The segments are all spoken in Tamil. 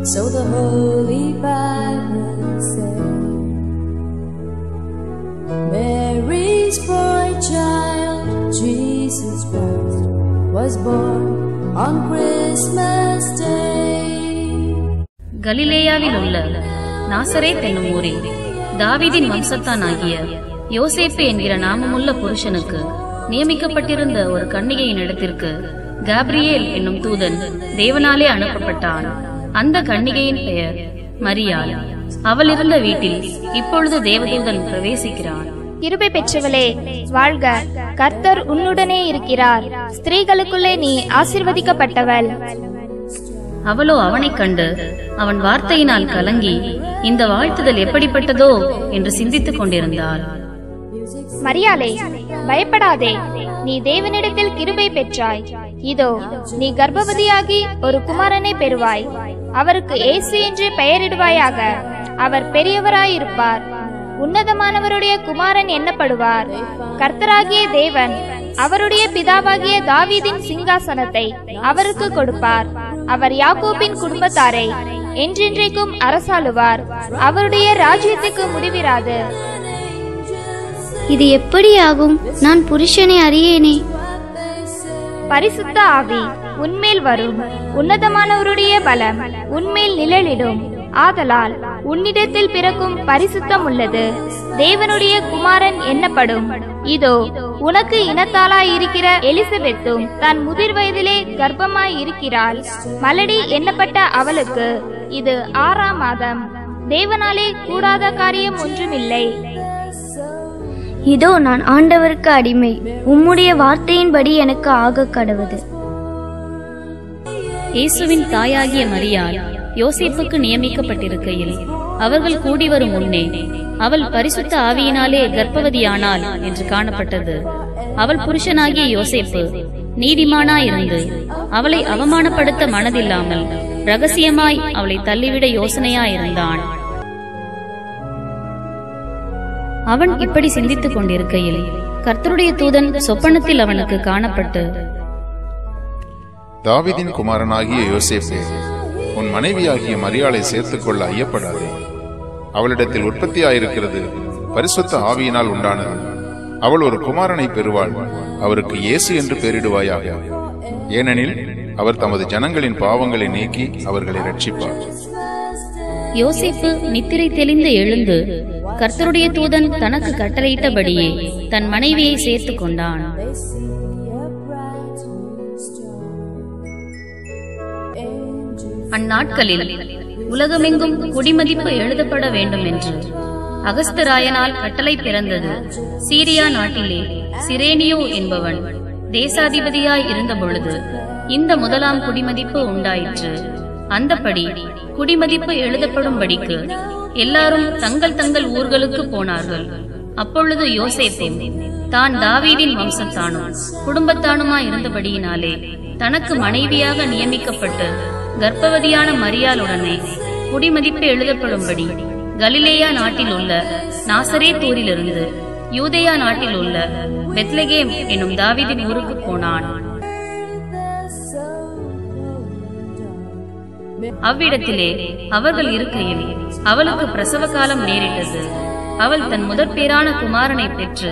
So the Holy Bible says, Mary's boy child, Jesus Christ, was born on Christmas Day. கலிலேயாவில் உள்ள நாசரேத் என்னும் ஊரில் தாவீதின் வம்சத்தானாகிய யோசேப்பு என்கிற நாமமுள்ள புருஷனுக்கு நியமிக்கப்பட்டிருந்த ஒரு கன்னிகையின் இடத்திற்கு காப்ரியேல் என்னும் தூதன் தேவனாலே அனுப்பப்பட்டான். அந்த கன்னிகையின் பெயர் மரியாள். அவள் இருந்த வீட்டில் இப்பொழுது தேவதூதன் பிரவேசிக்கிறான். கிருபை பெற்றவளே வாழ்க, கர்த்தர் உன்னுடனே இருக்கிறார். ஸ்திரீகளுக்குள்ளே நீ ஆசீர்வதிக்கப்பட்டவள். அவளோ அவனைக் கண்டு அவன் வார்த்தையினால் கலங்கி இந்த வாழ்த்துதல் எப்படிப்பட்டதோ என்று சிந்தித்துக் கொண்டிருந்தாள். மரியாளே, பயப்படாதே, நீ தேவனிடத்தில் கிருபை பெற்றாய். இதோ நீ கர்ப்பவதியாகி ஒரு குமாரனை பெறுவாய். அவருக்கு இயேசு என்று பெயரிடுவாயாக. அவர் பெரியவராயிருப்பார். உன்னதமானவருடைய குமாரன் எண்ணப்படுவார். கர்த்தராகிய தேவன் அவருடைய பிதாவாகிய தாவீதின் சிங்காசனத்தை அவருக்கு கொடுப்பார். அவர் யாக்கோபின் குடும்பத்தாரை என்றென்றைக்கும் அரசாளுவார். அவருடைய ராஜ்யத்துக்கு முடிவிராது. இது எப்படி ஆகும்? நான் புருஷனை அறியேனே. பரிசுத்த ஆவி உன்மேல் வரும். உன்னதமானவருடைய பலம் உன்மேல் நிழலிடும். ஆதலால் உன்னிடத்தில் பிறக்கும் பரிசுத்தம் உள்ளது தேவனுடைய குமாரன் எண்ணப்படும். இதோ உனக்கு இனத்தாளாய் இருக்கிற எலிசபெத்தும் தன் முதிர் வயதிலே கர்ப்பமாய் இருக்கிறாள். மலடி எண்ணப்பட்ட அவளுக்கு இது 6ஆம் மாதம். தேவனாலே கூடாத காரியம் ஒன்றுமில்லை. இதோ நான் ஆண்டவருக்கு அடிமை. உம்முடைய வார்த்தையின்படி எனக்கு ஆக கடவுது. இயேசுவின் தாயாகிய மரியாள் யோசேப்புக்கு நியமிக்கப்பட்டிருக்கையில் அவர்கள் கூடி வரும் முன்னே அவள் பரிசுத்த ஆவியினாலே கர்ப்பவதியானாள் என்று காணப்பட்டது. அவள் புருஷனாகிய யோசேப்பு நீதிமானாயிருந்து அவளை அவமானப்படுத்த மனதில்லாமல் ரகசியமாய் அவளை தள்ளிவிட யோசனையாயிருந்தான். அவன் இப்படி சிந்தித்துக் கொண்டிருக்கையில் கர்த்தருடைய தூதன் சொப்பனத்தில் அவனுக்கு காணப்பட்டு, தாவீதின் குமாரனாகிய யோசேப்பே, உன் மனைவியாகிய மரியாளை சேர்த்துக் கொள்ள ஐயப்படாதே. அவளிடத்தில் உற்பத்தியாயிருக்கிறது பரிசுத்த ஆவியினால் உண்டானது. அவள் ஒரு குமாரனை பெறுவாள். அவருக்கு இயேசு என்று பெயரிடுவாயாக. ஏனெனில் அவர் தமது ஜனங்களின் பாவங்களை நீக்கி அவர்களை ரட்சிப்பார். யோசேப்பு நித்திரை தெளிந்து எழுந்து கர்த்தருடைய தூதன் தனக்கு கட்டளையிட்டபடியே தன் மனைவியை சேர்த்துக் கொண்டான். அந்நாட்களில் உலகமெங்கும் குடிமதிப்பு எழுதப்பட வேண்டும் என்று அகஸ்தராயனால் கட்டளை பிறந்தது. சீரியா நாட்டிலே சிரேனியோ என்பவன் தேசாதிபதியாய் இருந்த பொழுது இந்த முதலாம் குடிமதிப்பு உண்டாயிற்று. அந்தபடி குடிமதிப்பு எழுதப்படும்படிக்கு எல்லாரும் தங்கள் தங்கள் ஊர்களுக்கு போனார்கள். அப்பொழுது யோசேப்பும் தான் தாவீதின் வம்சத்தானும் குடும்பத்தானுமாய் இருந்தபடியினாலே தனக்கு மனைவியாக நியமிக்கப்பட்டு கர்ப்பவதியான மரியாளுடனே குடிமதிப்பு எழுதப்படும்படி கலிலேயா நாட்டில் உள்ள நாசரேத் ஊரிலிருந்து யூதேயா நாட்டில் உள்ள பெத்லகேம் என்னும் தாவீதின் ஊருக்கு போனான். அவ்விடத்திலே அவர்கள் இருக்கையில் அவளுக்கு பிரசவ காலம் நேரிட்டது. அவள் தன் முதற் பேரான குமாரனை பெற்று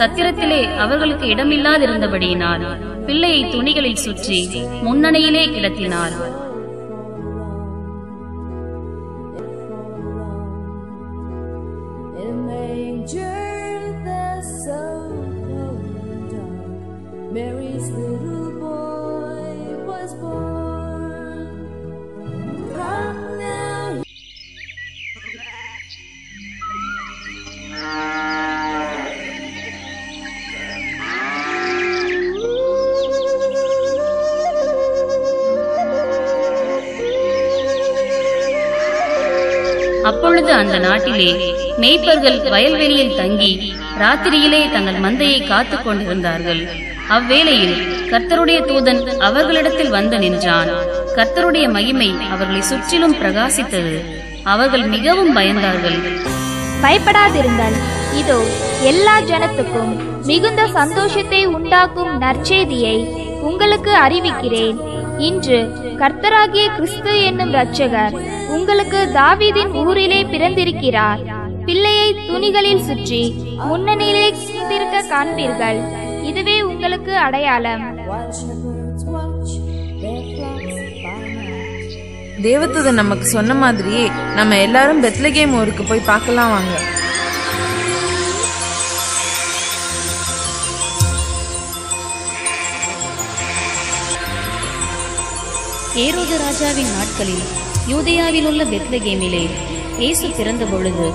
சத்திரத்திலே அவர்களுக்கு இடமில்லாதிருந்தபடியினால் பிள்ளையை துணிகளில் சுற்றி முன்னணியிலே கிடத்தினார். Mary's little boy was born. From now அப்பொழுது அந்த நாட்டிலே மேய்ப்பர்கள் வயல்வெளியில் தங்கி ராத்திரியிலே தங்கள் மந்தையை காத்துக் கொண்டிருந்தார்கள். அவ்வேளையில் கர்த்தருடைய தூதன் அவர்களிடத்தில் வந்து நின்றான். கர்த்தருடைய மகிமை அவர்களை சுற்றிலும் பிரகாசித்தது. அவர்கள் மிகவும் பயந்தார்கள். பயப்படாதிருங்கள், இதோ எல்லா ஜனத்துக்கும் மிகுந்த சந்தோஷத்தை உண்டாக்கும் நற்செய்தியை உங்களுக்கு அறிவிக்கிறேன். இன்று கர்த்தராகிய கிறிஸ்து என்னும் இரட்சகர் உங்களுக்கு தாவீதின் ஊரிலே பிறந்திருக்கிறார். பிள்ளையை துணிகளில் சுற்றி முன்னணியிலே இருக்க காண்பீர்கள். இதுவே உங்களுக்கு அடையாளம். தேவதூதன் நமக்கு சொன்ன மாதிரியே நம்ம எல்லாரும் பெத்லகேம் ஊருக்கு போய் பார்க்கலாம் வாங்க. ஏரோது ராஜாவின் நாட்களில் யூதேயாவில் உள்ள பெத்லகேமிலே இயேசு பிறந்த பொழுது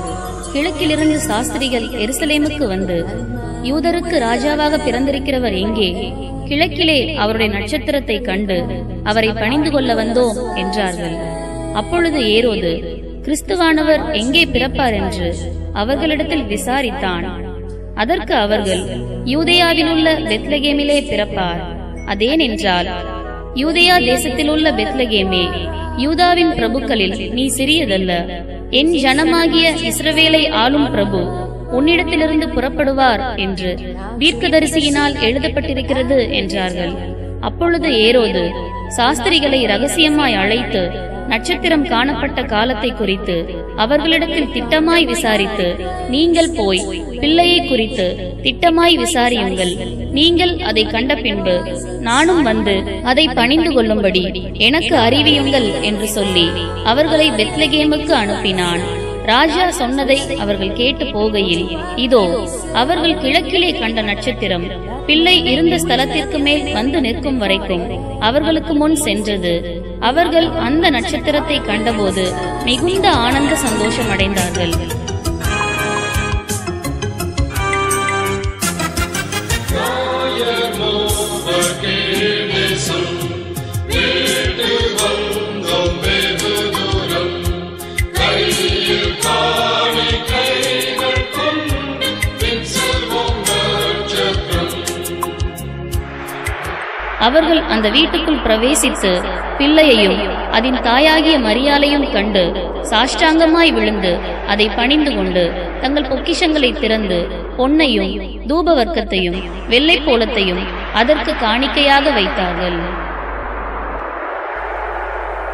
கிழக்கிலிருந்து சாஸ்திரிகள் எருசலேமுக்கு வந்து, யூதருக்கு ராஜாவாக பிறந்திருக்கிறவர் எங்கே? கிழக்கிலே அவருடைய நட்சத்திரத்தை கண்டு அவரை பணிந்து கொள்ள வந்தோம் என்றார்கள். அப்பொழுது ஏரோது கிறிஸ்துவானவர் எங்கே பிறப்பார் என்று அவர்களிடத்தில் விசாரித்தான். அதற்கு அவர்கள், யூதேயாவில் உள்ள பெத்லகேமிலே பிறப்பார். அதேனென்றால், யூதேயா தேசத்தில் உள்ள பெத்லகேமே, யூதாவின் பிரபுக்களில் நீ சிறியதல்ல. என் ஜனமாகிய இஸ்ரவேலை ஆளும் பிரபு உன்னிடத்திலிருந்து புறப்படுவார் என்று தீர்க்கதரிசியினால் எழுதப்பட்டிருக்கிறது என்றார்கள். அப்பொழுது ஏரோது சாஸ்திரிகளை ரகசியமாய் அழைத்து நட்சத்திரம் காணப்பட்ட காலத்தை குறித்து அவர்களிடத்தில் திட்டமாய் விசாரித்து, நீங்கள் போய் பிள்ளையை குறித்து திட்டமாய் விசாரியுங்கள். நீங்கள் அதை கண்ட பின்பு நானும் வந்து அதை பணிந்து கொள்ளும்படி எனக்கு அறிவியுங்கள் என்று சொல்லி அவர்களை பெத்லகேமுக்கு அனுப்பினான். ராஜா சொன்னதை அவர்கள் கேட்டு போகையில், இதோ அவர்கள் கிழக்கிலே கண்ட நட்சத்திரம் பிள்ளை இருந்த ஸ்தலத்திற்கு மேல் வந்து நிற்கும் வரைக்கும் அவர்களுக்கு முன் சென்றது. அவர்கள் அந்த நட்சத்திரத்தை கண்டபோது மிகுந்த ஆனந்த சந்தோஷம் அடைந்தார்கள். அவர்கள் அந்த வீட்டுக்குள் பிரவேசித்து பிள்ளையையும் அதன் தாயாகிய மரியாளையும் கண்டு சாஷ்டாங்கமாய் விழுந்து அதை பணிந்து கொண்டு தங்கள் பொக்கிஷங்களை திறந்து பொன்னையும் தூபவர்க்கத்தையும் வெள்ளை போலத்தையும் அதற்கு காணிக்கையாக வைத்தார்கள்.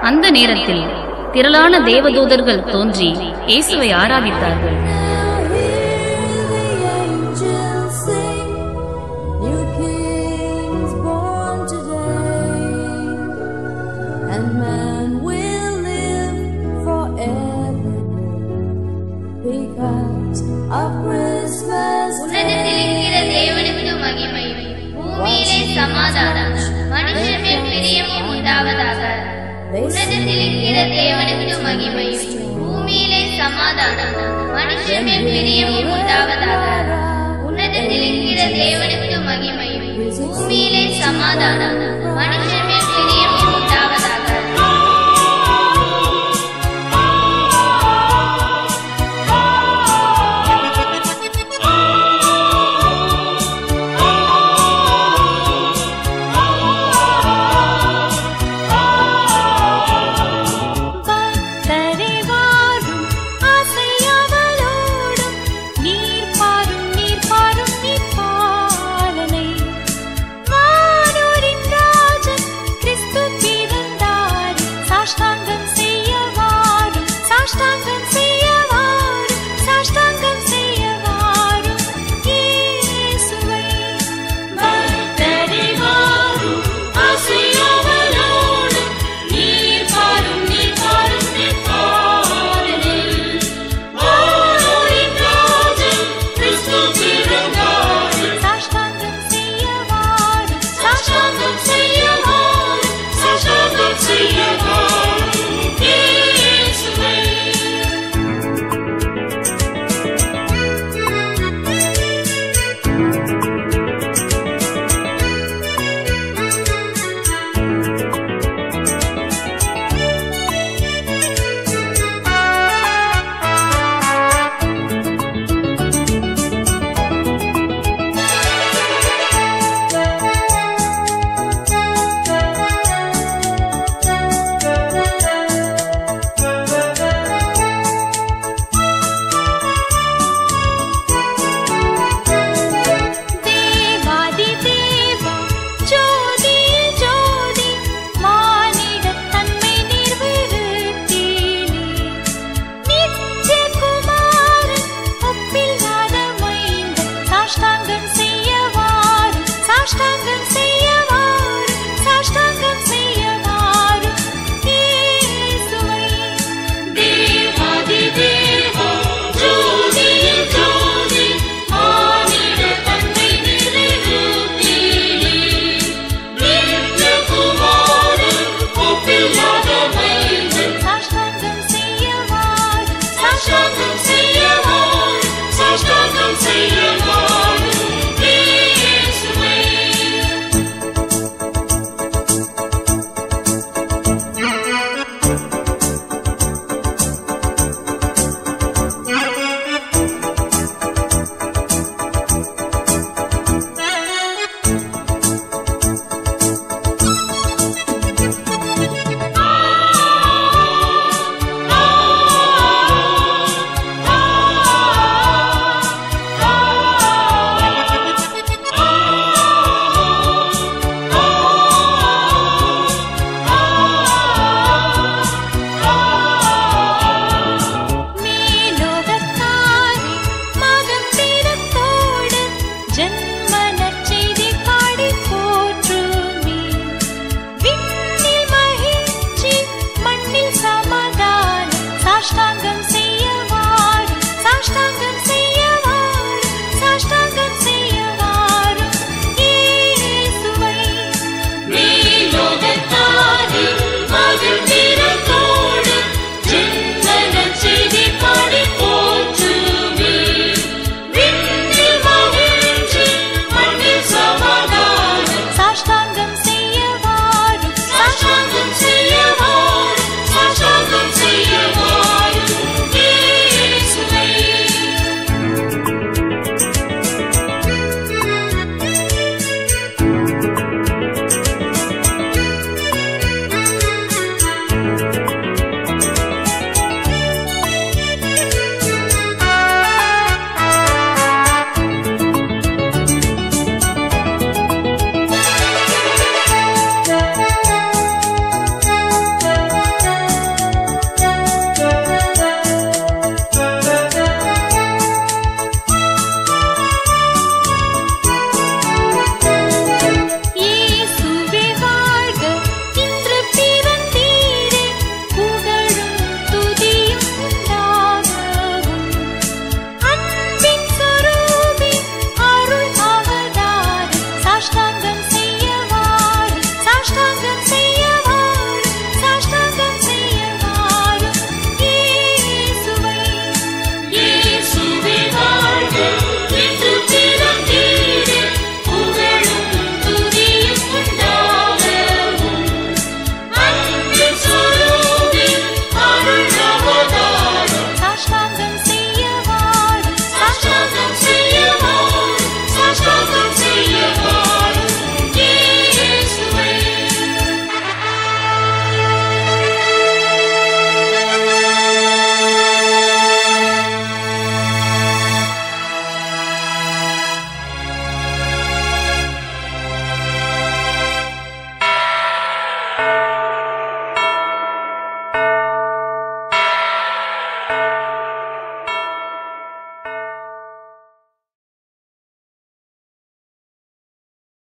அந்த நேரத்தில் திரளான தேவதூதர்கள் தோன்றி இயேசுவை ஆராதித்தார்கள். உன்னதத்திலிருக்கிற தேவனுக்கு மகிமை, பூமியிலே சமாதானம், மனுஷர் மேல் பிரியமும் உண்டாவதாக. உன்னதத்திலிருக்கிற தேவனுக்கு மகிமை, பூமியிலே சமாதானம், மனுஷர் மேல் பிரியமும் உண்டாவதாக. உன்னதத்திலிருக்கிற தேவனுக்கு மகிமை, பூமியிலே சமாதானம், மனுஷர்